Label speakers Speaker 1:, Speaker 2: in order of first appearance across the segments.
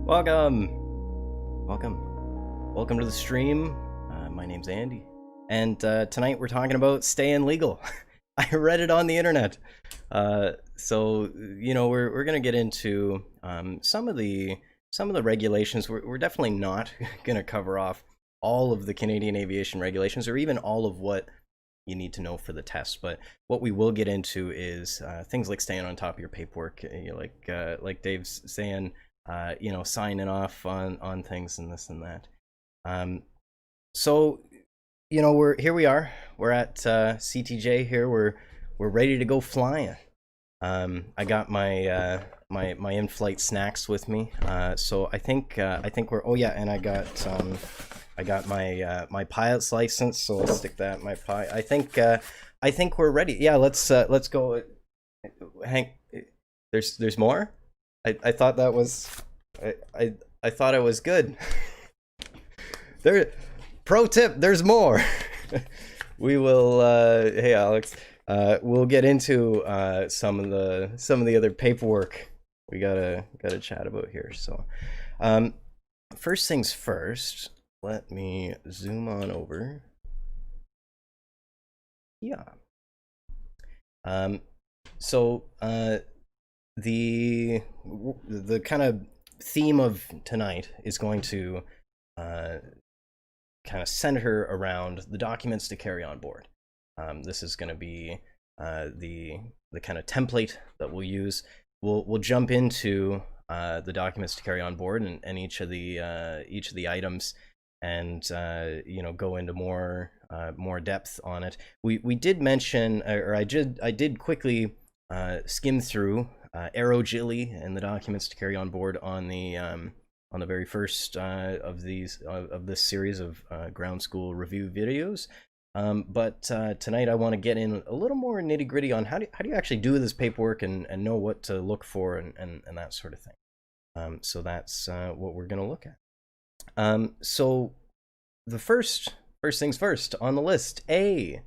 Speaker 1: Welcome, welcome to the stream. My name's Andy, and tonight we're talking about staying legal. I read it on the internet, so you know we're gonna get into some of the regulations. We're definitely not gonna cover off all of the Canadian aviation regulations, or even all of what you need to know for the test. But what we will get into is things like staying on top of your paperwork, like Dave's saying. You know, signing off on things and this and that. So, you know, we are. We're at CTJ here. We're ready to go flying. I got my my in-flight snacks with me. So I think we're. Oh yeah, and I got my my pilot's license. So I'll stick that in my pie. I think we're ready. Yeah, let's go. Hank, there's more. I thought that was I thought it was good. There, pro tip, there's more. We will hey Alex, we'll get into some of the other paperwork we gotta chat about here. So first things first, let me zoom on over. Yeah. So the kind of theme of tonight is going to kind of center around the documents to carry on board. This is going to be the kind of template that we'll use. We'll jump into the documents to carry on board and each of the items, and you know, go into more depth on it. We did mention, or I did quickly skim through Aerogilly and the documents to carry on board on the very first of this series of Groundschool review videos. But tonight I want to get in a little more nitty gritty on how do you actually do this paperwork and know what to look for and that sort of thing. So that's what we're going to look at. So the first things first on the list, A.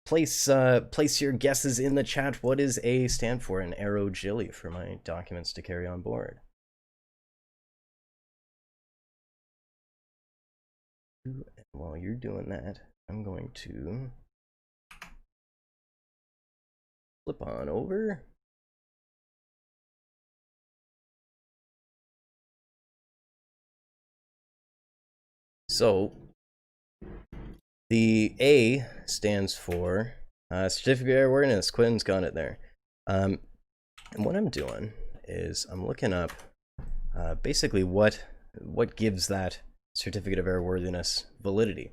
Speaker 1: Place your guesses in the chat. What does A stand for in Aerogilly for my documents to carry on board? And while you're doing that, I'm going to flip on over. So the A stands for Certificate of Airworthiness. Quinn's got it there. And what I'm doing is I'm looking up basically what gives that Certificate of Airworthiness validity.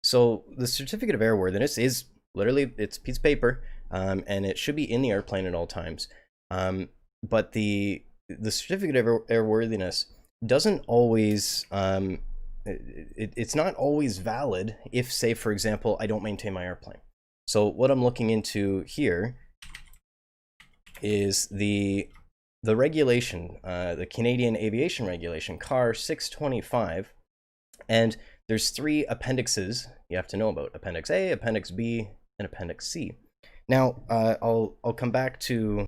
Speaker 1: So the Certificate of Airworthiness is literally, it's a piece of paper, and it should be in the airplane at all times. But the Certificate of Airworthiness doesn't always it's not always valid if, say, for example, I don't maintain my airplane. So what I'm looking into here is the regulation, the Canadian Aviation Regulation, CAR 625, and there's 3 appendixes you have to know about: Appendix A, Appendix B, and Appendix C. Now, I'll come back to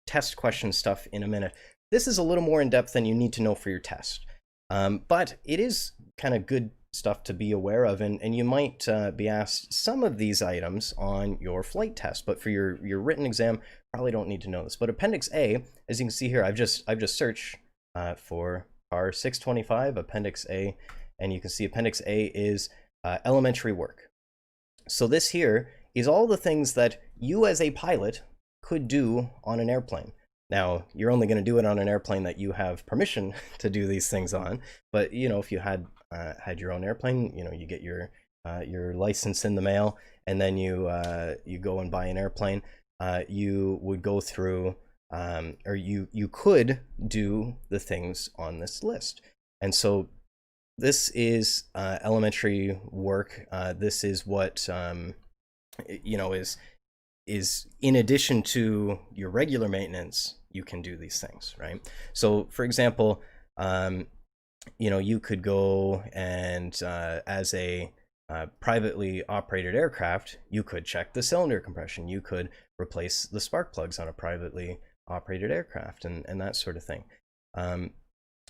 Speaker 1: test question stuff in a minute. This is a little more in depth than you need to know for your test. But it is kind of good stuff to be aware of, and you might be asked some of these items on your flight test, but for your written exam, probably don't need to know this. But Appendix A, as you can see here, I've just searched for CAR 625 Appendix A, and you can see Appendix A is elementary work. So this here is all the things that you as a pilot could do on an airplane. Now, you're only going to do it on an airplane that you have permission to do these things on. But, you know, if you had your own airplane, you know, you get your license in the mail, and then you go and buy an airplane. You would go through, or you could do the things on this list. And so this is elementary work. This is what you know, is in addition to your regular maintenance, you can do these things, right? So for example, you know, you could go and as a privately operated aircraft, you could check the cylinder compression, you could replace the spark plugs on a privately operated aircraft, and that sort of thing.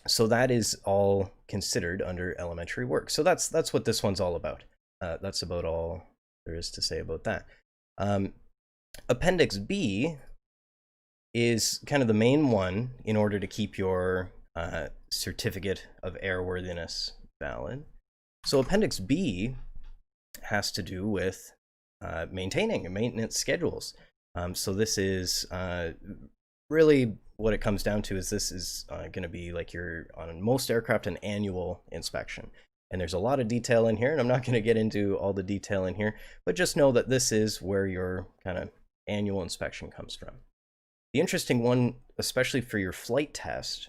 Speaker 1: So that is all considered under elementary work. So that's what this one's all about. That's about all there is to say about that. Um, Appendix B is kind of the main one in order to keep your certificate of airworthiness valid. So Appendix B has to do with maintaining and maintenance schedules. So this is really what it comes down to is this is going to be like your on most aircraft an annual inspection. And there's a lot of detail in here, and I'm not going to get into all the detail in here, but just know that this is where your kind of annual inspection comes from. The interesting one, especially for your flight test,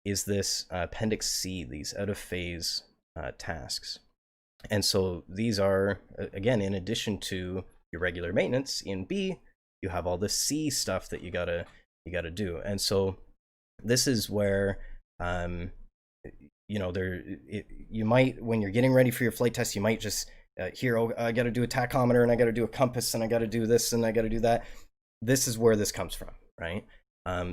Speaker 1: is this Appendix C, these out of phase tasks. And so these are, again, in addition to your regular maintenance in B, you have all the C stuff that you gotta do. And so this is where, you know, you might, when you're getting ready for your flight test, you might just hear, oh, I got to do a tachometer and I got to do a compass and I got to do this and I got to do that. This is where this comes from, right?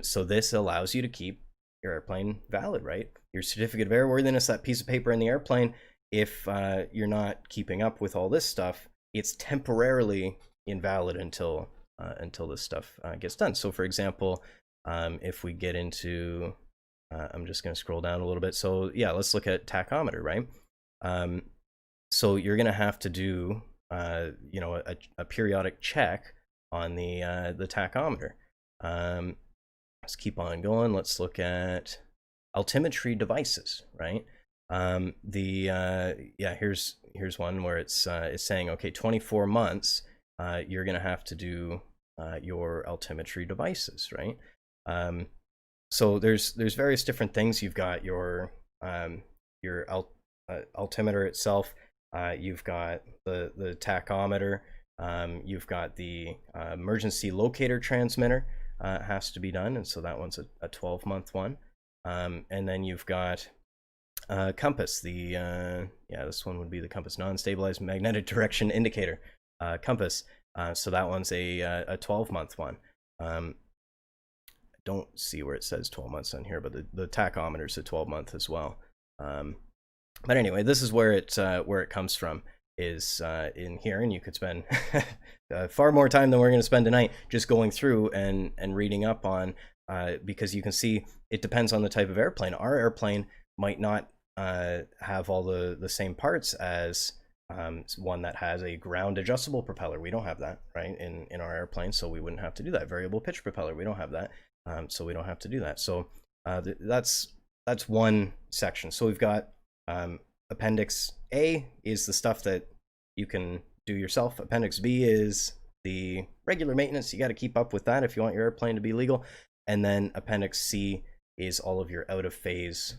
Speaker 1: So this allows you to keep your airplane valid, right? Your certificate of airworthiness, that piece of paper in the airplane, if you're not keeping up with all this stuff, it's temporarily invalid until this stuff gets done. So for example, if we get into, I'm just going to scroll down a little bit. So yeah, let's look at tachometer, right? So you're going to have to do, you know, a periodic check on the tachometer. Let's keep on going. Let's look at altimetry devices, right? Yeah, here's one where it's saying, okay, 24 months, you're going to have to do your altimetry devices, right? So there's various different things. You've got your altimeter itself. You've got the tachometer. You've got the emergency locator transmitter has to be done, and so that one's a 12-month one. And then you've got compass. Yeah, this one would be the compass, non-stabilized magnetic direction indicator compass. So that one's a 12-month one. Don't see where it says 12 months on here, but the tachometer is a 12-month as well. But anyway, this is where it comes from, is in here, and you could spend far more time than we're going to spend tonight just going through and reading up on, because you can see it depends on the type of airplane. Our airplane might not have all the same parts as one that has a ground adjustable propeller. We don't have that, right, in our airplane, so we wouldn't have to do that. Variable pitch propeller, we don't have that, so we don't have to do that. So that's one section. So we've got Appendix A is the stuff that you can do yourself. Appendix B is the regular maintenance. You got to keep up with that if you want your airplane to be legal. And then Appendix C is all of your out of phase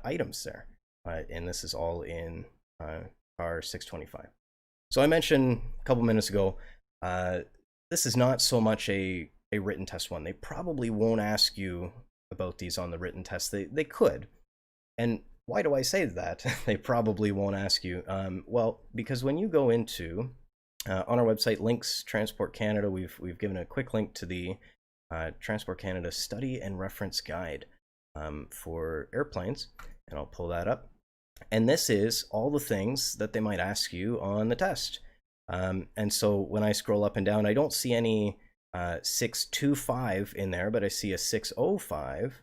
Speaker 1: items there. And this is all in CAR 625. So I mentioned a couple minutes ago, this is not so much a written test one. They probably won't ask you about these on the written test. They could. And why do I say that? They probably won't ask you. Well, because when you go into on our website, Links Transport Canada, we've given a quick link to the Transport Canada Study and Reference Guide for airplanes, and I'll pull that up. And this is all the things that they might ask you on the test. And so when I scroll up and down, I don't see any 625 in there, but I see a 605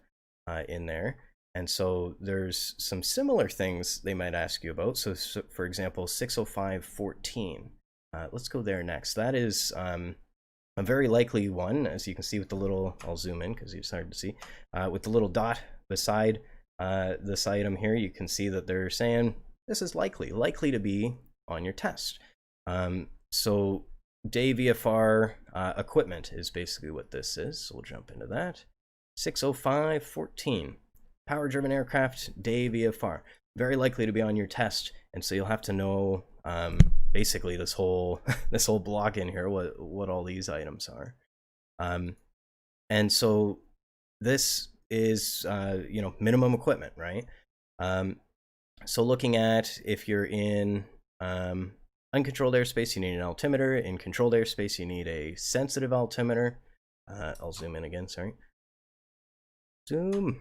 Speaker 1: in there. And so there's some similar things they might ask you about. So for example, 605.14. Let's go there next. That is a very likely one, as you can see with the little, I'll zoom in because it's hard to see, with the little dot beside this item here, you can see that they're saying this is likely to be on your test. So day VFR equipment is basically what this is. So we'll jump into that. 605.14. Power-driven aircraft, day VFR. Very likely to be on your test, and so you'll have to know basically this whole this whole block in here, what all these items are. And so this is you know, minimum equipment, right? So looking at if you're in uncontrolled airspace, you need an altimeter. In controlled airspace, you need a sensitive altimeter. I'll zoom in again, sorry. Zoom.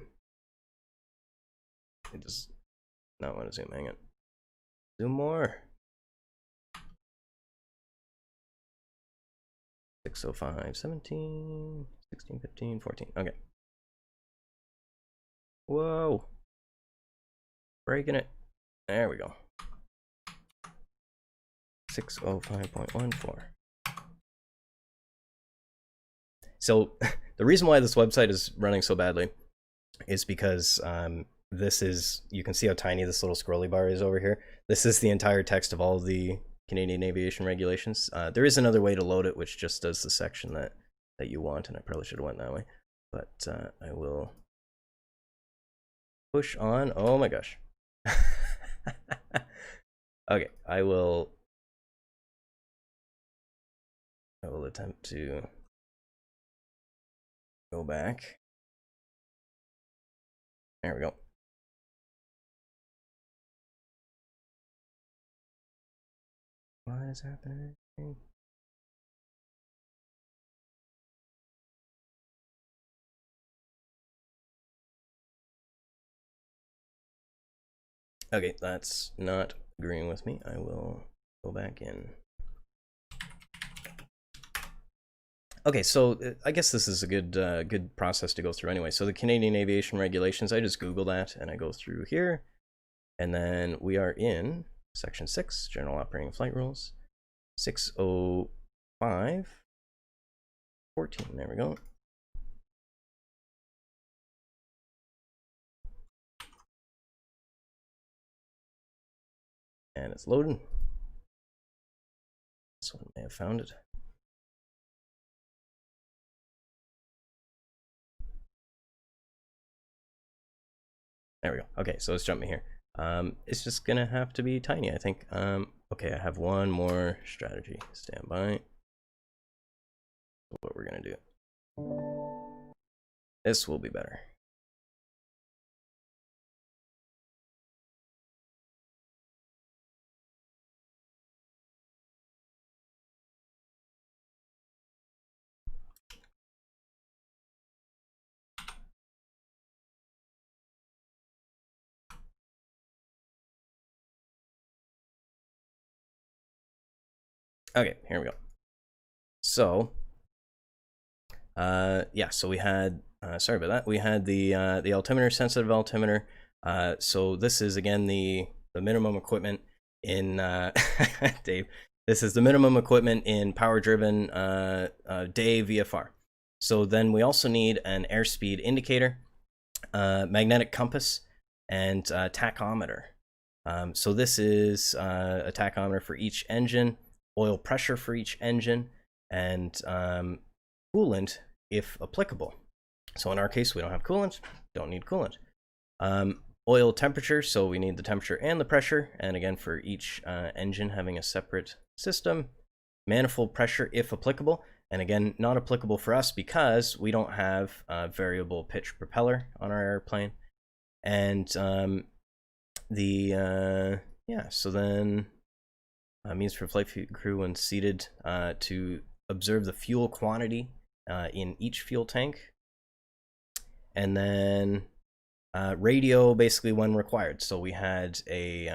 Speaker 1: I just not want to zoom. Hang on. Zoom more. 605, 17, 16, 15, 14. Okay. Whoa. Breaking it. There we go. 605.14. So the reason why this website is running so badly is because this is, you can see how tiny this little scrolly bar is over here. This is the entire text of all of the Canadian aviation regulations. There is another way to load it, which just does the section that you want, and I probably should have went that way. But I will push on. Oh my gosh. Okay, I will attempt to go back. There we go. What is happening? Okay, that's not agreeing with me. I will go back in. Okay, so I guess this is a good process to go through anyway. So the Canadian aviation regulations, I just Google that and I go through here, and then we are in section 6, general operating flight rules, 605.14. There we go. And it's loading. This one may have found it. There we go. Okay, so let's jump in here. It's just gonna have to be tiny, I think. Okay, I have one more strategy. Stand by. What we're gonna do. This will be better. Okay, here we go. So, yeah, so we had, sorry about that. We had the altimeter, sensitive altimeter. So this is, again, the minimum equipment in, Dave, this is the minimum equipment in power-driven day VFR. So then we also need an airspeed indicator, magnetic compass, and tachometer. So this is a tachometer for each engine, oil pressure for each engine, and coolant if applicable. So in our case, we don't have coolant, don't need coolant. Oil temperature, so we need the temperature and the pressure, and again for each engine having a separate system. Manifold pressure if applicable, and again not applicable for us because we don't have a variable pitch propeller on our airplane. And yeah, so then means for flight crew when seated to observe the fuel quantity in each fuel tank, and then radio basically when required. So we had a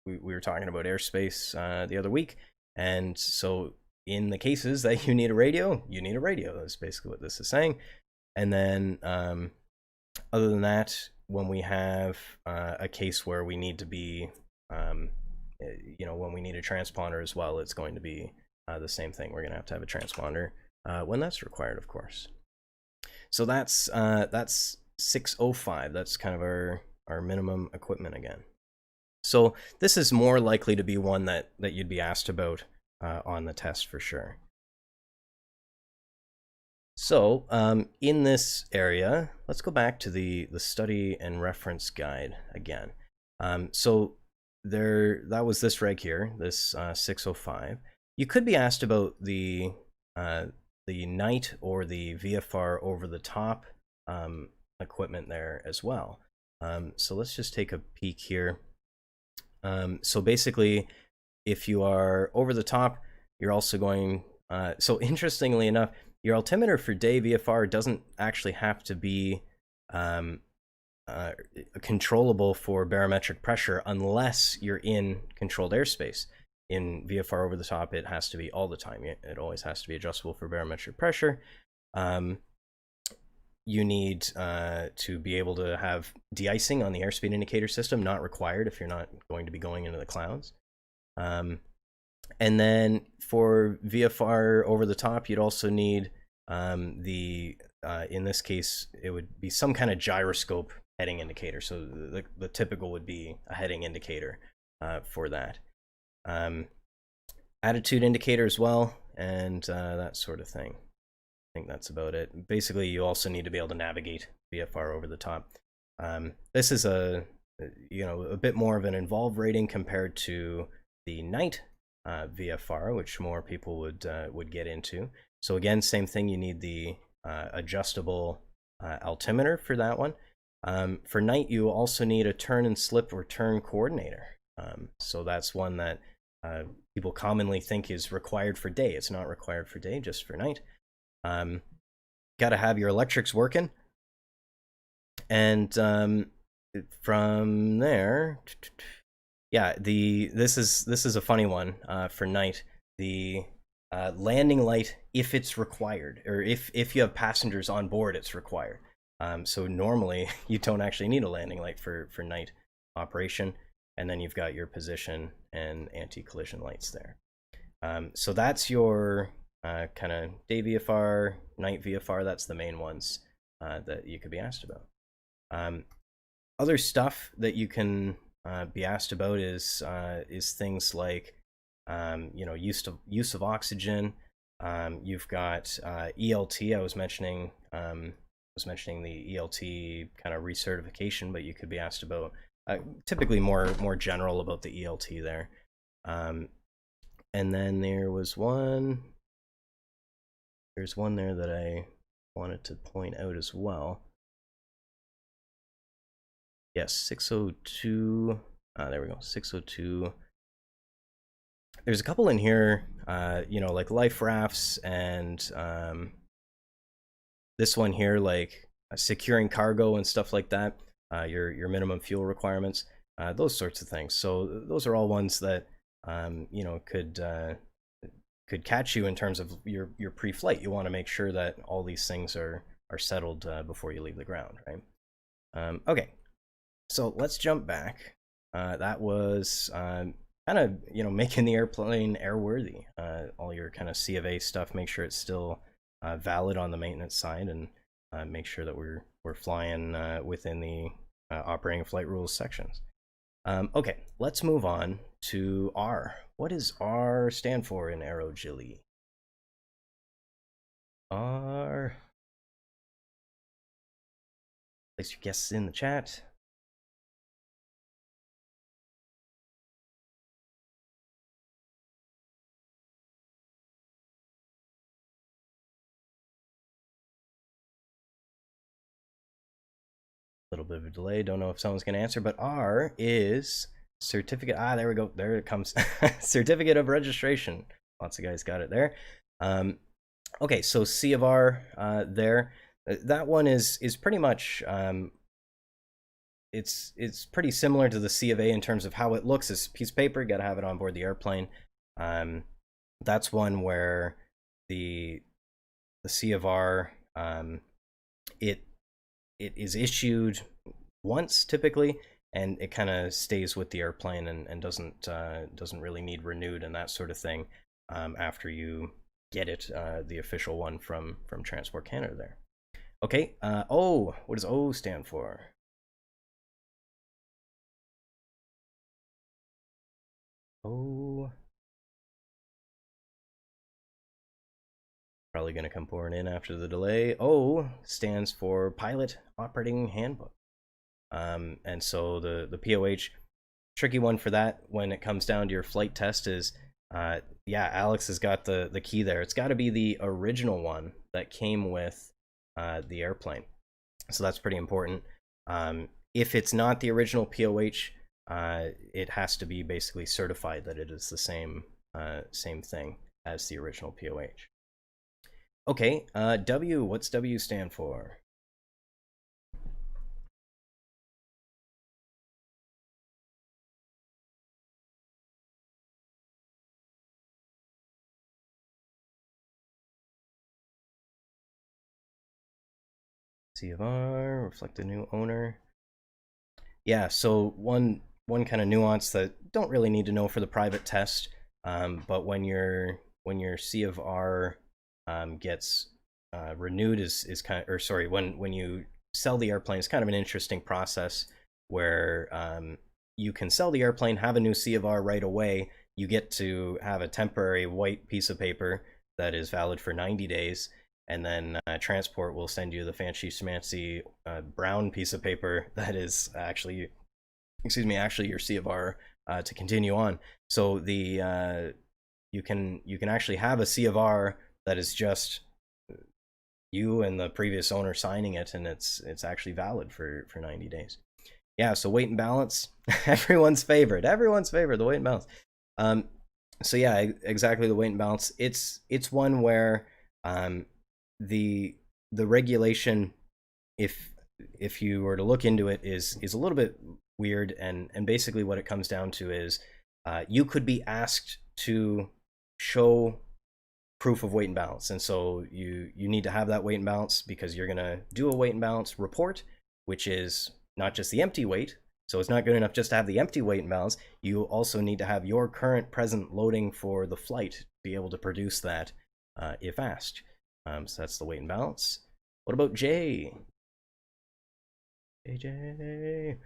Speaker 1: we were talking about airspace the other week, and so in the cases that you need a radio, you need a radio. That's basically what this is saying. And then other than that, when we have a case where we need to be you know, when we need a transponder as well, it's going to be the same thing. We're going to have a transponder when that's required, of course. So that's 605. That's kind of our minimum equipment again. So this is more likely to be one that you'd be asked about on the test for sure. So in this area, let's go back to the study and reference guide again. So that was this reg here, this 605. You could be asked about the night or the VFR over the top equipment there as well. So let's just take a peek here. So basically, if you are over the top, you're also going, so interestingly enough, your altimeter for day VFR doesn't actually have to be controllable for barometric pressure unless you're in controlled airspace. In VFR over the top, it has to be all the time. It always has to be adjustable for barometric pressure. You need to be able to have de-icing on the airspeed indicator system, not required if you're not going to be going into the clouds. And then for VFR over the top, you'd also need in this case, it would be some kind of gyroscope heading indicator. So the typical would be a heading indicator for that. Attitude indicator as well, and that sort of thing. I think that's about it. Basically, you also need to be able to navigate VFR over the top. This is a bit more of an involved rating compared to the night VFR, which more people would get into. So again, same thing. You need the adjustable altimeter for that one. For night, you also need a turn and slip or turn coordinator. So that's one that people commonly think is required for day. It's not required for day, just for night. Got to have your electrics working. And from there, yeah, this is a funny one for night. The landing light, if it's required, or if you have passengers on board, it's required. So normally you don't actually need a landing light for night operation, and then you've got your position and anti-collision lights there. So that's your kind of day VFR, night VFR. That's the main ones that you could be asked about. Other stuff that you can be asked about is things like use of oxygen. You've got ELT. I was mentioning the ELT kind of recertification, but you could be asked about typically more general about the ELT there. And then there's one there that I wanted to point out as well. Yes, 602. There we go, 602. There's a couple in here, like life rafts and this one here, like securing cargo and stuff like that. Your minimum fuel requirements, those sorts of things. So those are all ones that could catch you in terms of your pre-flight. You want to make sure that all these things are settled before you leave the ground, right? Okay, so let's jump back. That was kind of making the airplane airworthy. All your kind of C of A stuff. Make sure it's still valid on the maintenance side, and make sure that we're flying within the operating flight rules sections. Okay, let's move on to R. What does R stand for in aeroagility? R. Place your guesses in the chat. Little bit of a delay. Don't know if someone's going to answer, but R is certificate. There we go. There it comes. Certificate of registration. Lots of guys got it there. Okay, so C of R there. That one is pretty much. It's pretty similar to the C of A in terms of how it looks. It's a piece of paper. Got to have it on board the airplane. That's one where the C of R it is issued once typically, and it kind of stays with the airplane and doesn't really need renewed and that sort of thing after you get it, the official one from Transport Canada there. Okay, O. What does O stand for? O. Probably going to come pouring in after the delay. O stands for Pilot Operating Handbook. And so the POH, tricky one for that when it comes down to your flight test is, yeah, Alex has got the key there. It's got to be the original one that came with the airplane. So that's pretty important. If it's not the original POH, it has to be basically certified that it is the same thing as the original POH. Okay, W, what's W stand for? C of R, reflect the new owner. Yeah, so one kind of nuance that don't really need to know for the private test, but when your C of R gets renewed is kind of, or sorry, when you sell the airplane, it's kind of an interesting process where you can sell the airplane, have a new C of R right away. You get to have a temporary white piece of paper that is valid for 90 days, and then transport will send you the fancy schmancy brown piece of paper that is actually, excuse me, actually your C of R to continue on. So the you can actually have a C of R that is just you and the previous owner signing it, and it's actually valid for 90 days. Yeah, so weight and balance, everyone's favorite, the weight and balance. Um, so yeah, exactly, the weight and balance. It's one where the the regulation, if if you were to look into it, is a little bit weird, and basically what it comes down to is you could be asked to show proof of weight and balance, and so you need to have that weight and balance because you're going to do a weight and balance report, which is not just the empty weight. So it's not good enough just to have the empty weight and balance. You also need to have your current present loading for the flight to be able to produce that if asked. So that's the weight and balance. What about J? AJ.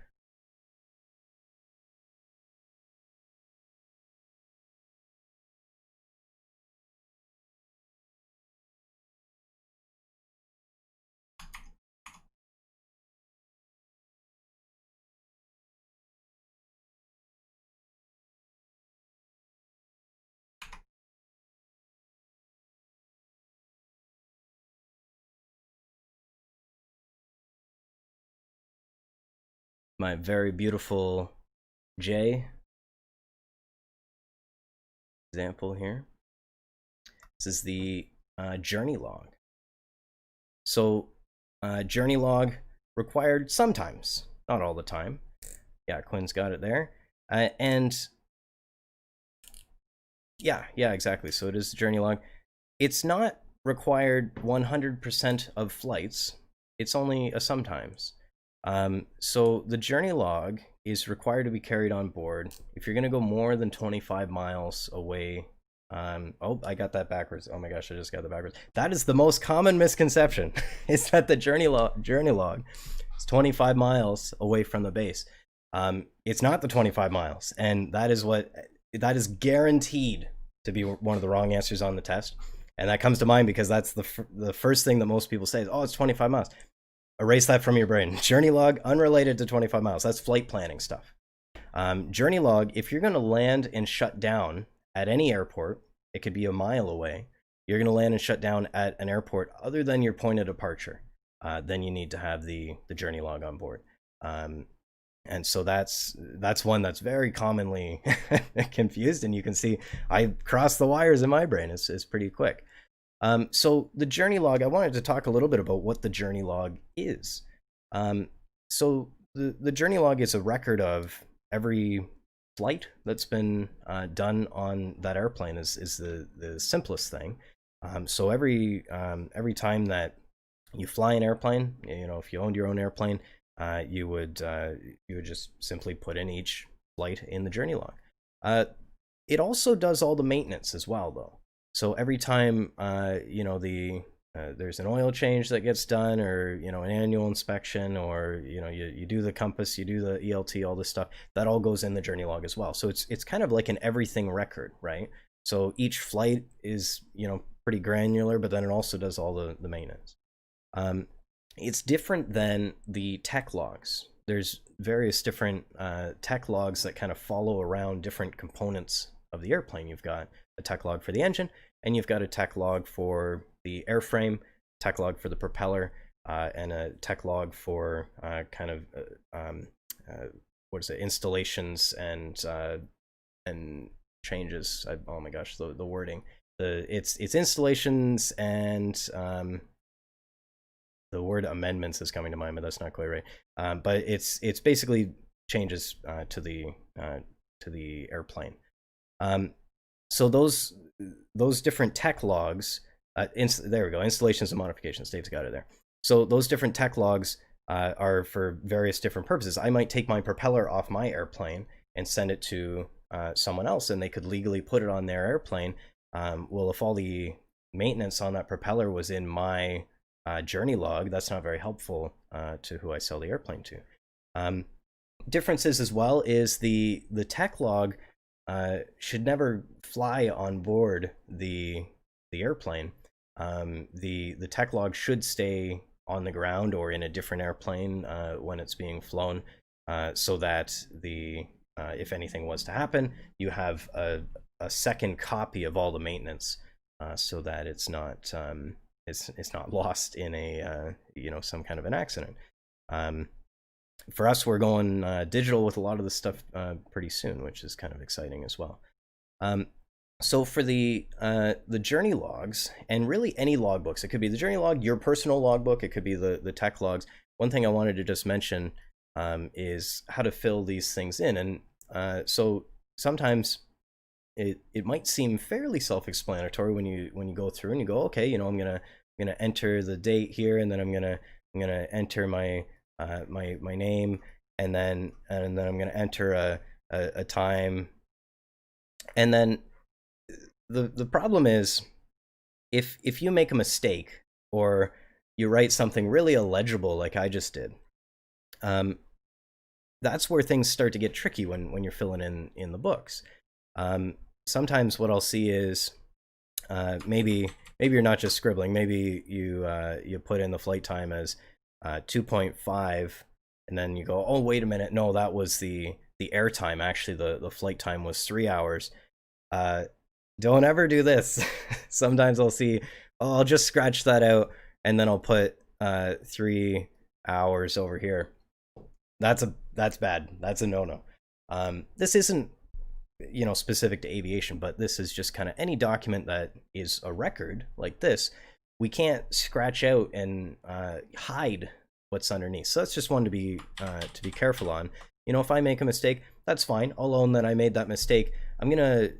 Speaker 1: My very beautiful J example here. This is the journey log. So journey log required sometimes, not all the time. Yeah, Quinn's got it there. And yeah, exactly. So it is journey log. It's not required 100% of flights. It's only a sometimes. So the journey log is required to be carried on board if you're going to go more than 25 miles away. Oh, I got that backwards. Oh my gosh, I just got that backwards. That is the most common misconception, is that the journey log is 25 miles away from the base. It's not the 25 miles, and that is guaranteed to be one of the wrong answers on the test. And that comes to mind because that's the first thing that most people say is, oh, it's 25 miles. Erase that from your brain. Journey log, unrelated to 25 miles. That's flight planning stuff. Journey log, if you're going to land and shut down at any airport, it could be a mile away. You're going to land and shut down at an airport other than your point of departure. Then you need to have the journey log on board. And so that's one that's very commonly confused, and you can see I cross the wires in my brain. It's pretty quick. So the journey log, I wanted to talk a little bit about what the journey log is. So the journey log is a record of every flight that's been done on that airplane. Is the simplest thing. So every time that you fly an airplane, if you owned your own airplane, you would just simply put in each flight in the journey log. It also does all the maintenance as well, though. So every time there's an oil change that gets done, or an annual inspection, or you do the compass, you do the ELT, all this stuff, that all goes in the journey log as well. So it's kind of like an everything record, right? So each flight is pretty granular, but then it also does all the maintenance. It's different than the tech logs. There's various different tech logs that kind of follow around different components of the airplane. You've got a tech log for the engine, and you've got a tech log for the airframe, tech log for the propeller, and a tech log for installations and changes. Oh my gosh, the wording. It's installations and the word amendments is coming to mind, but that's not quite right. But it's basically changes to the airplane. So those different tech logs, there we go, installations and modifications. Dave's got it there. So those different tech logs are for various different purposes. I might take my propeller off my airplane and send it to someone else, and they could legally put it on their airplane. Well, if all the maintenance on that propeller was in my journey log, that's not very helpful to who I sell the airplane to. Differences as well is the tech log should never fly on board the airplane. The tech log should stay on the ground or in a different airplane when it's being flown, so that the if anything was to happen, you have a second copy of all the maintenance, so that it's not lost in a some kind of an accident. For us, we're going digital with a lot of this stuff pretty soon, which is kind of exciting as well. So for the journey logs, and really any logbooks, it could be the journey log, your personal logbook, it could be the tech logs. One thing I wanted to just mention is how to fill these things in. And so sometimes it might seem fairly self-explanatory when you go through and you go, okay, I'm gonna enter the date here, and then I'm gonna enter my my name, and then I'm gonna enter a time, and then the problem is if you make a mistake or you write something really illegible like I just did, that's where things start to get tricky when you're filling in the books. Sometimes what I'll see is maybe you're not just scribbling. Maybe you put in the flight time as 2.5, and then you go, oh wait a minute, no, that was the air time. Actually, the flight time was 3 hours. Don't ever do this. Sometimes I'll see, oh, I'll just scratch that out, and then I'll put 3 hours over here. That's bad. That's a no-no. This isn't specific to aviation, but this is just kind of any document that is a record like this. We can't scratch out and hide what's underneath. So that's just one to be careful on. If I make a mistake, that's fine. I'll own that I made that mistake. I'm gonna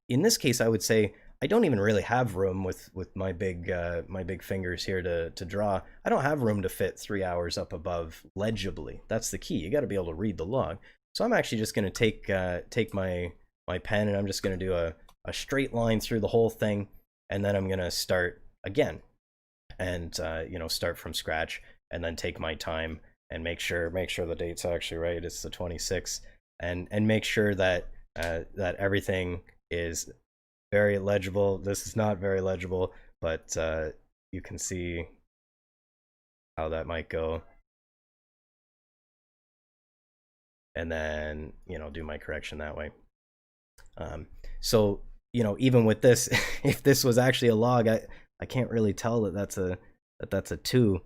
Speaker 1: in this case, I would say I don't even really have room with my big fingers here to draw. I don't have room to fit 3 hours up above legibly. That's the key. You got to be able to read the log. So I'm actually just going to take my pen, and I'm just going to do a straight line through the whole thing, and then I'm going to start again, and start from scratch, and then take my time and make sure the date's actually right. It's the 26th, and make sure that that everything is very legible. This is not very legible, but you can see how that might go. And then do my correction that way. So even with this, if this was actually a log, I can't really tell that that's a 2.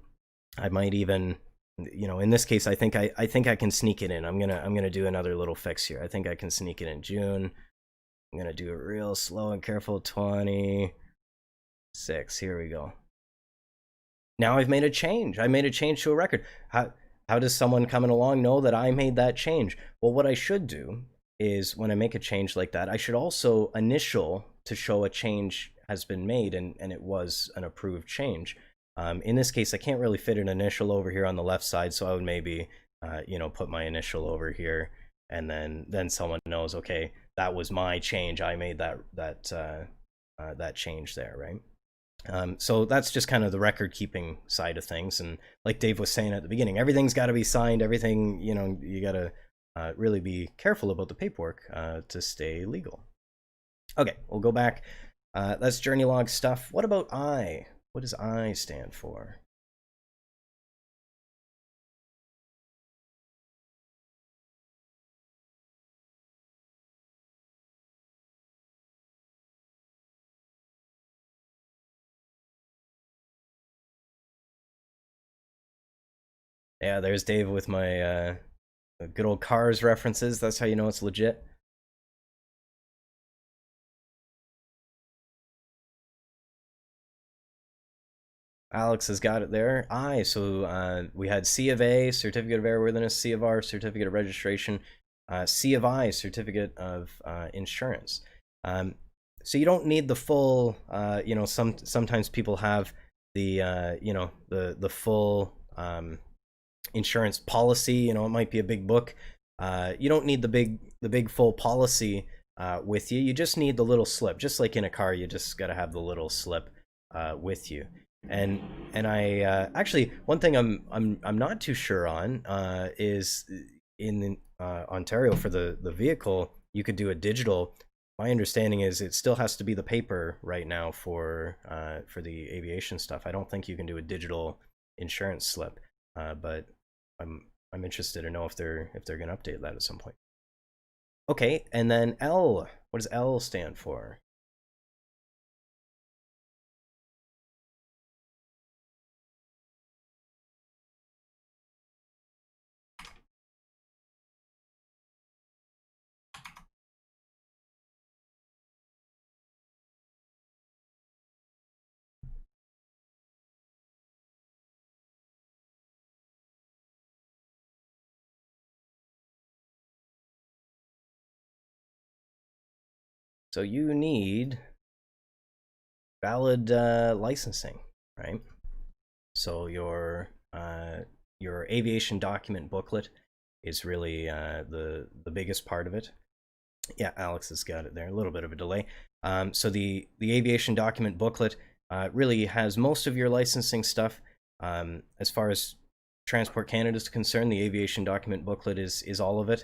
Speaker 1: I might even in this case, I think I can sneak it in. I'm gonna do another little fix here. I think I can sneak it in June. I'm gonna do it real slow and careful. 26. Here we go. Now I've made a change. I made a change to a record. How does someone coming along know that I made that change? Well, what I should do is when I make a change like that, I should also initial to show a change has been made and it was an approved change. In this case, I can't really fit an initial over here on the left side, so I would maybe put my initial over here, and then someone knows, okay, that was my change. I made that change there, right? So that's just kind of the record keeping side of things. And like Dave was saying at the beginning, everything's got to be signed. Everything, you got to really be careful about the paperwork to stay legal. Okay, we'll go back. That's journey log stuff. What about I? What does I stand for? Yeah, there's Dave with my good old Cars references. That's how you know it's legit. Alex has got it there. So we had C of A, Certificate of Airworthiness, C of R, Certificate of Registration, C of I, Certificate of Insurance. So you don't need the full, sometimes people have the the full insurance policy. It might be a big book. You don't need the big full policy with you. You just need the little slip. Just like in a car, you just got to have the little slip with you. And I actually, one thing I'm not too sure on is in Ontario for the vehicle, you could do a digital. My understanding is it still has to be the paper right now for the aviation stuff. I don't think you can do a digital insurance slip, but I'm interested to know if they're going to update that at some point. Okay, and then L. What does L stand for? So you need valid licensing, right? So your aviation document booklet is really the biggest part of it. Yeah, Alex has got it there. A little bit of a delay. So the aviation document booklet really has most of your licensing stuff. As far as Transport Canada is concerned, the aviation document booklet is all of it.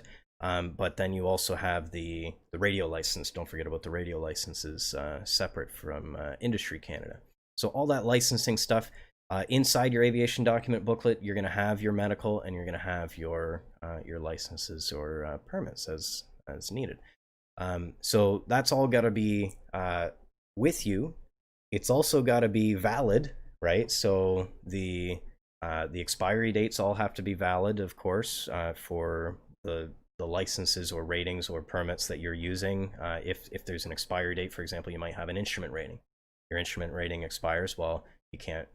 Speaker 1: But then you also have the radio license. Don't forget about the radio licenses separate from Industry Canada. So all that licensing stuff inside your aviation document booklet, you're going to have your medical and you're going to have your licenses or permits as needed. So that's all got to be with you. It's also got to be valid, right? So the expiry dates all have to be valid, of course, for the licenses or ratings or permits that you're using. If there's an expiry date, for example, you might have an instrument rating. Your instrument rating expires. Well, you can't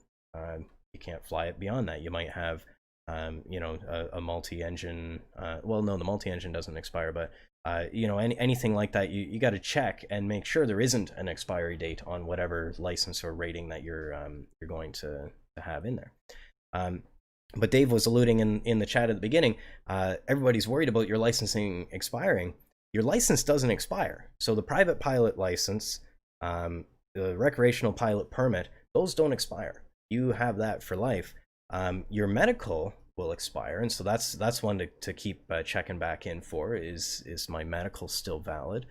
Speaker 1: fly it beyond that. You might have a multi-engine. Well, no, the multi-engine doesn't expire, but anything like that, you got to check and make sure there isn't an expiry date on whatever license or rating that you're going to have in there. But Dave was alluding in the chat at the beginning, everybody's worried about your licensing expiring. Your license doesn't expire. So the private pilot license, the recreational pilot permit, those don't expire. You have that for life. Your medical will expire, and so that's one to keep checking back in for. Is my medical still valid?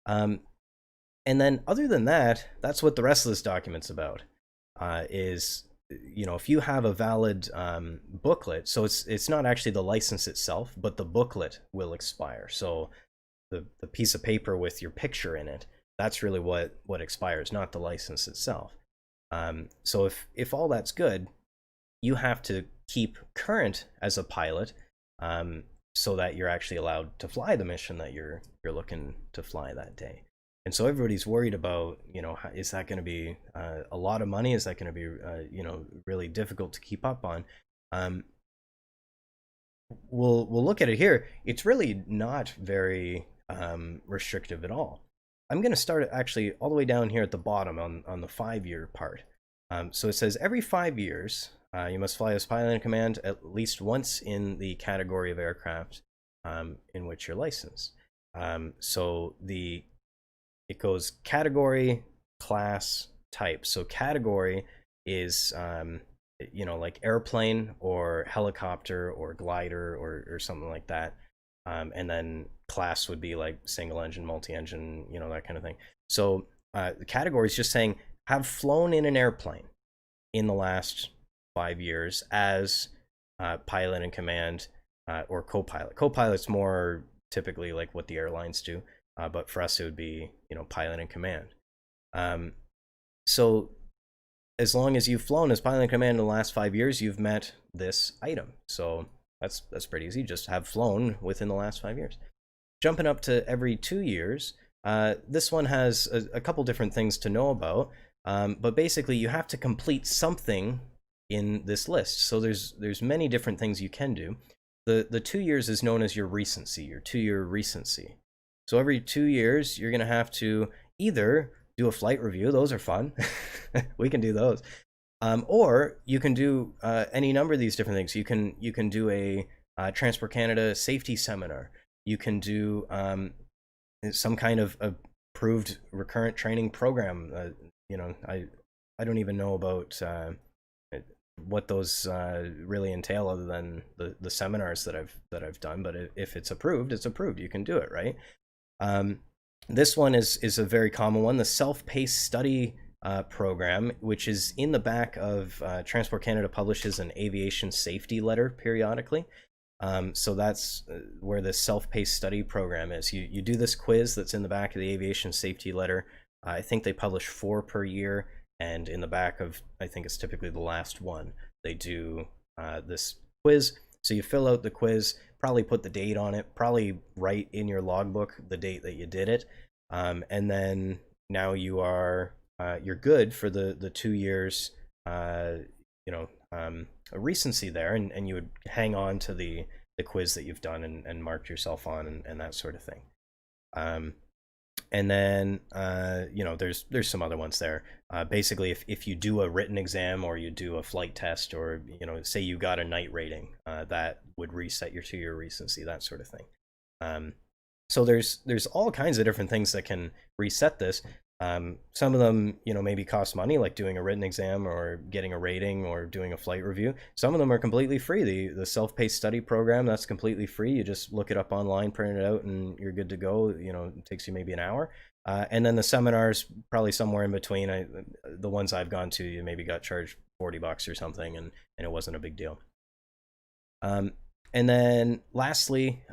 Speaker 1: And then other than that, that's what the rest of this document's about. Is if you have a valid booklet, so it's not actually the license itself, but the booklet will expire. So the piece of paper with your picture in it, that's really what expires, not the license itself. So if all that's good, you have to keep current as a pilot, so that you're actually allowed to fly the mission that you're looking to fly that day. And so everybody's worried about, is that going to be a lot of money? Is that going to be, really difficult to keep up on? We'll look at it here. It's really not very restrictive at all. I'm going to start actually all the way down here at the bottom on the 5-year part. So it says every 5 years, you must fly as pilot in command at least once in the category of aircraft in which you're licensed. So it goes category, class, type. So category is like airplane or helicopter or glider or something like that. And then class would be like single engine, multi-engine, that kind of thing. So the category is just saying have flown in an airplane in the last 5 years as pilot in command or co-pilot. Co-pilot's more typically like what the airlines do, but for us it would be pilot in command. So as long as you've flown as pilot in command in the last 5 years, you've met this item. So that's pretty easy. Just have flown within the last 5 years. Jumping up to every 2 years, this one has a couple different things to know about, but basically you have to complete something in this list. So there's many different things you can do. The 2 years is known as your recency, your 2-year recency. So every 2 years, you're going to have to either do a flight review. Those are fun. We can do those. Or you can do any number of these different things. You can do a Transport Canada safety seminar. You can do some kind of approved recurrent training program. You know, I don't even know about what those really entail, other than the seminars that I've done. But if it's approved, it's approved. You can do it, right? Um, this one is a very common one, the self-paced study program, which is in the back of Transport Canada publishes an aviation safety letter periodically. So that's where the self-paced study program is. You do this quiz that's in the back of the aviation safety letter. I think they publish 4 per year, and in the back of, I think it's typically the last one, they do this quiz. So you fill out the quiz, probably put the date on it, probably write in your logbook the date that you did it, and then now you're good for the 2 years, you know, a recency there, and you would hang on to the quiz that you've done and marked yourself on, and that sort of thing. And then you know, there's some other ones there. Basically, if you do a written exam or you do a flight test, or you know, say you got a night rating, that would reset your 2-year recency, that sort of thing. So there's all kinds of different things that can reset this. Some of them, you know, maybe cost money, like doing a written exam or getting a rating or doing a flight review. Some of them are completely free. The self-paced study program, that's completely free. You just look it up online, print it out, and you're good to go. You know, it takes you maybe an hour. And then the seminars, probably somewhere in between. The ones I've gone to, you maybe got charged $40 or something, and it wasn't a big deal. And then lastly,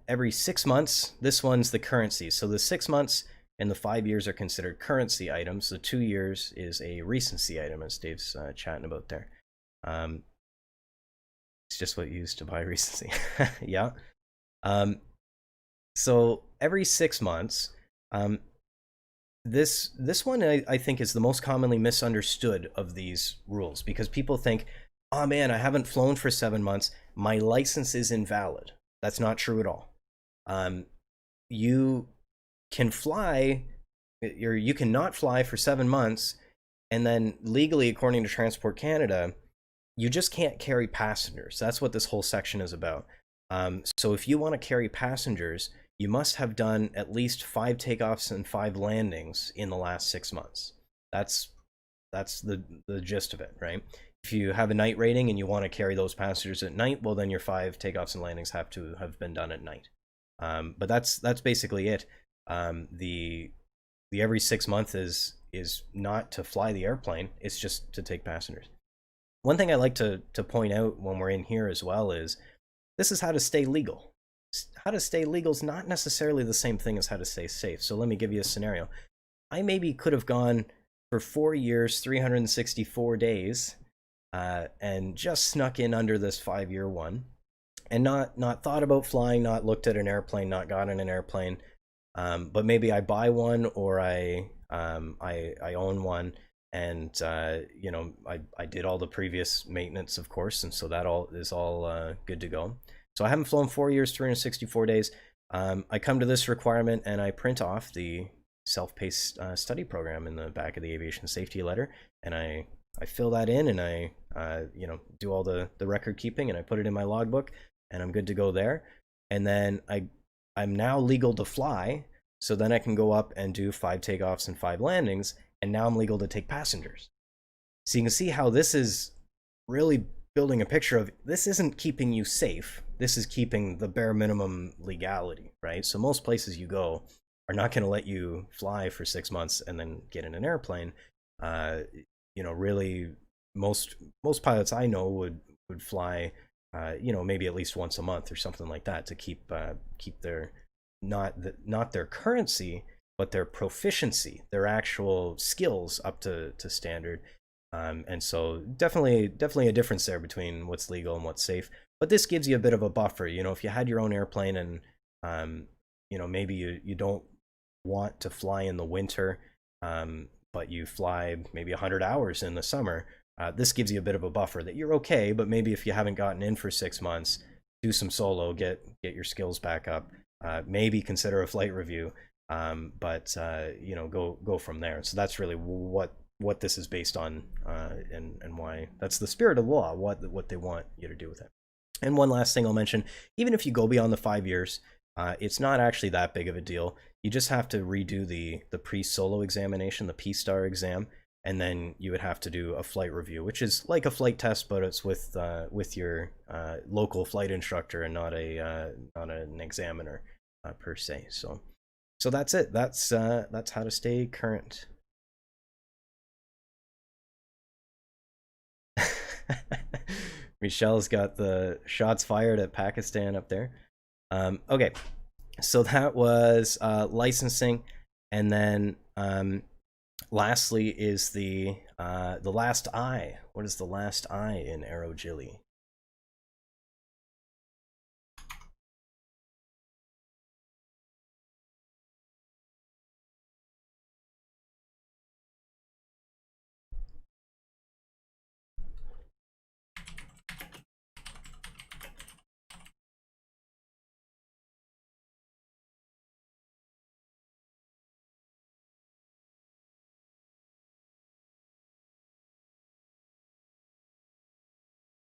Speaker 1: every 6 months, this one's the currency. So the 6 months and the 5 years are considered currency items. The 2 years is a recency item, as Dave's chatting about there. It's just what you use to buy recency. Yeah. So every 6 months, this one I think is the most commonly misunderstood of these rules, because people think, oh man, I haven't flown for 7 months, my license is invalid. That's not true at all. You can fly, or you cannot fly for 7 months, and then legally, according to Transport Canada, you just can't carry passengers. That's what this whole section is about. So if you want to carry passengers, you must have done at least 5 takeoffs and 5 landings in the last 6 months. That's the gist of it, right? If you have a night rating and you want to carry those passengers at night, well, then your 5 takeoffs and landings have to have been done at night. But that's basically it. The every 6 months is not to fly the airplane, it's just to take passengers. One thing I like to point out when we're in here as well is this is how to stay legal. How to stay legal is not necessarily the same thing as how to stay safe. So let me give you a scenario. I maybe could have gone for 4 years, 364 days, and just snuck in under this 5-year one, and not thought about flying, not looked at an airplane, not got in an airplane. But maybe I buy one, or I own one, and you know, I did all the previous maintenance, of course, and so that all is good to go. So I haven't flown 4 years, 364 days. I come to this requirement and I print off the self-paced study program in the back of the aviation safety letter, and I fill that in, and I you know, do all the record keeping, and I put it in my logbook, and I'm good to go there. And then I'm now legal to fly, so then I can go up and do 5 takeoffs and 5 landings, and now I'm legal to take passengers. So you can see how this is really building a picture of, this isn't keeping you safe, this is keeping the bare minimum legality, right? So most places you go are not going to let you fly for 6 months and then get in an airplane. You know, really, most pilots I know would fly, you know, maybe at least once a month or something like that, to keep their not their currency, but their proficiency, their actual skills up to standard. And so definitely a difference there between what's legal and what's safe. But this gives you a bit of a buffer. You know, if you had your own airplane and you know, maybe you don't want to fly in the winter, but you fly maybe 100 hours in the summer, this gives you a bit of a buffer that you're okay. But maybe if you haven't gotten in for 6 months, do some solo, get your skills back up, maybe consider a flight review, but you know, go from there. So that's really what what this is based on, and why that's the spirit of the law, what they want you to do with it. And one last thing I'll mention: even if you go beyond the 5 years, it's not actually that big of a deal. You just have to redo the pre-solo examination, the P-STAR exam, and then you would have to do a flight review, which is like a flight test, but it's with your local flight instructor and not an examiner per se. So that's it. That's how to stay current. Michelle's got the shots fired at Pakistan up there. Okay, so that was licensing, and then lastly is the last I. What is the last I in Aerogili?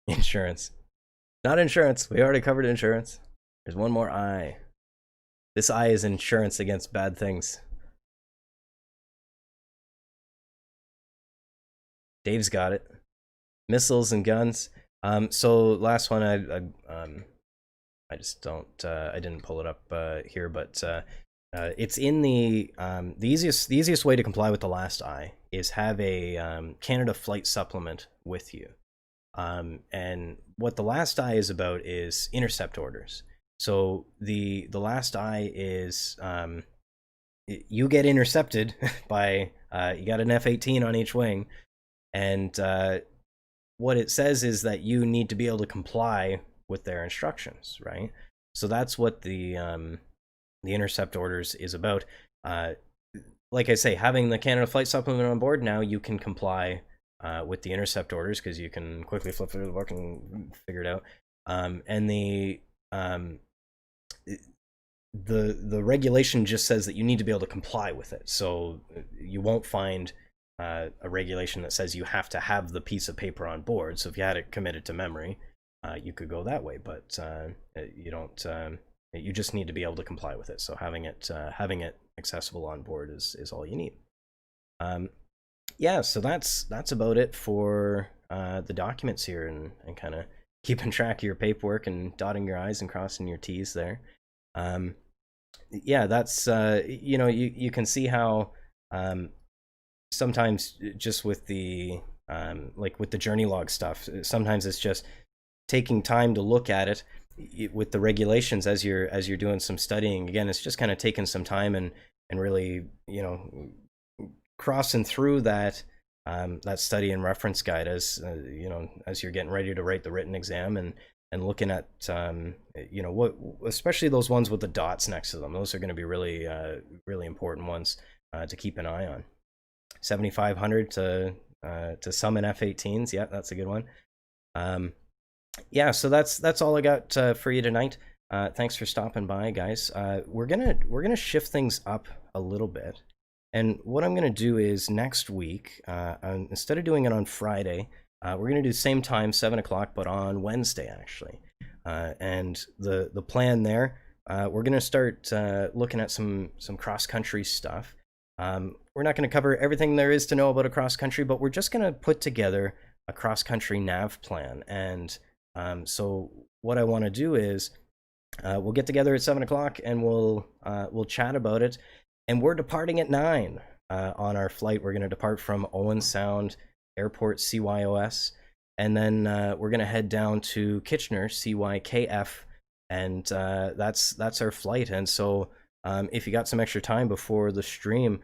Speaker 1: Insurance. Not insurance. We already covered insurance. There's one more I. This I is insurance against bad things. Dave's got it. Missiles and guns. So last one, I just don't. I didn't pull it up here, but it's in the easiest way to comply with the last I is have a Canada flight supplement with you. And what the last I is about is intercept orders. So the last I is you get intercepted by you got an F-18 on each wing, and what it says is that you need to be able to comply with their instructions, right? So that's what the intercept orders is about. Like I say, having the Canada Flight Supplement on board, now you can comply with the intercept orders because you can quickly flip through the book and figure it out. And the regulation just says that you need to be able to comply with it. So you won't find a regulation that says you have to have the piece of paper on board. So if you had it committed to memory, you could go that way, but you don't. You just need to be able to comply with it. So having it accessible on board is all you need. Yeah, so that's about it for the documents here, and kind of keeping track of your paperwork and dotting your I's and crossing your T's there. Yeah, that's you can see how sometimes just with the like with the journey log stuff, sometimes it's just taking time to look at it. With the regulations as you're doing some studying, again, it's just kind of taking some time and really crossing through that that study and reference guide as as you're getting ready to write the written exam, and looking at what, especially those ones with the dots next to them. Those are going to be really really important ones to keep an eye on. 7,500 to summon F-18s. Yeah, that's a good one. Yeah, so that's all I got for you tonight. Thanks for stopping by, guys. We're gonna shift things up a little bit, and what I'm gonna do is next week, instead of doing it on Friday, we're gonna do the same time, 7 o'clock, but on Wednesday actually. And the plan there, we're gonna start looking at some cross country stuff. We're not gonna cover everything there is to know about a cross country, but we're just gonna put together a cross country nav plan. And so what I want to do is we'll get together at 7 o'clock and we'll chat about it. And we're departing at 9 on our flight. We're going to depart from Owen Sound Airport, CYOS, and then we're going to head down to Kitchener, CYKF, and that's our flight. And so if you got some extra time before the stream,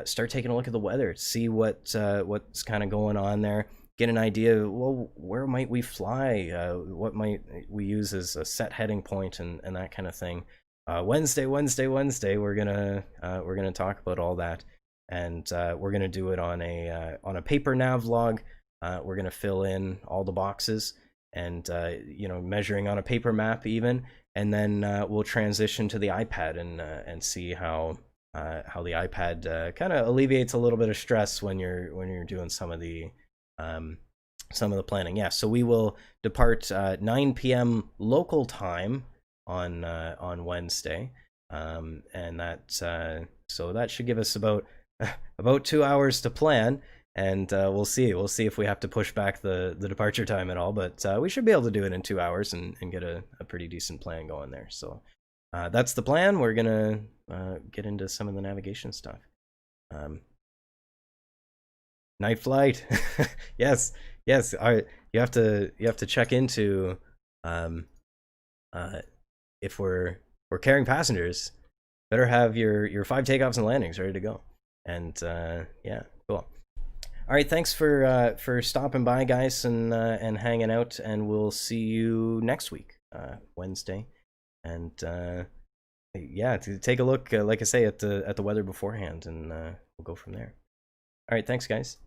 Speaker 1: start taking a look at the weather, see what's kind of going on there. Get an idea, well, where might we fly? What might we use as a set heading point, and that kind of thing. Wednesday, we're gonna talk about all that, and we're gonna do it on a paper nav log. We're gonna fill in all the boxes, and measuring on a paper map even, and then we'll transition to the iPad and see how how the iPad kind of alleviates a little bit of stress when you're doing some of the planning. Yeah, so we will depart 9 p.m. local time on Wednesday, and so that should give us about 2 hours to plan. And we'll see if we have to push back the departure time at all. But we should be able to do it in 2 hours and get a pretty decent plan going there. So that's the plan. We're gonna get into some of the navigation stuff. Night flight. Yes, yes. You have to check into um, if we're carrying passengers. Better have your 5 takeoffs and landings ready to go. And yeah, cool. All right, thanks for stopping by, guys, and hanging out. And we'll see you next week, Wednesday. And yeah, to take a look, like I say, at the weather beforehand, and we'll go from there. All right, thanks, guys.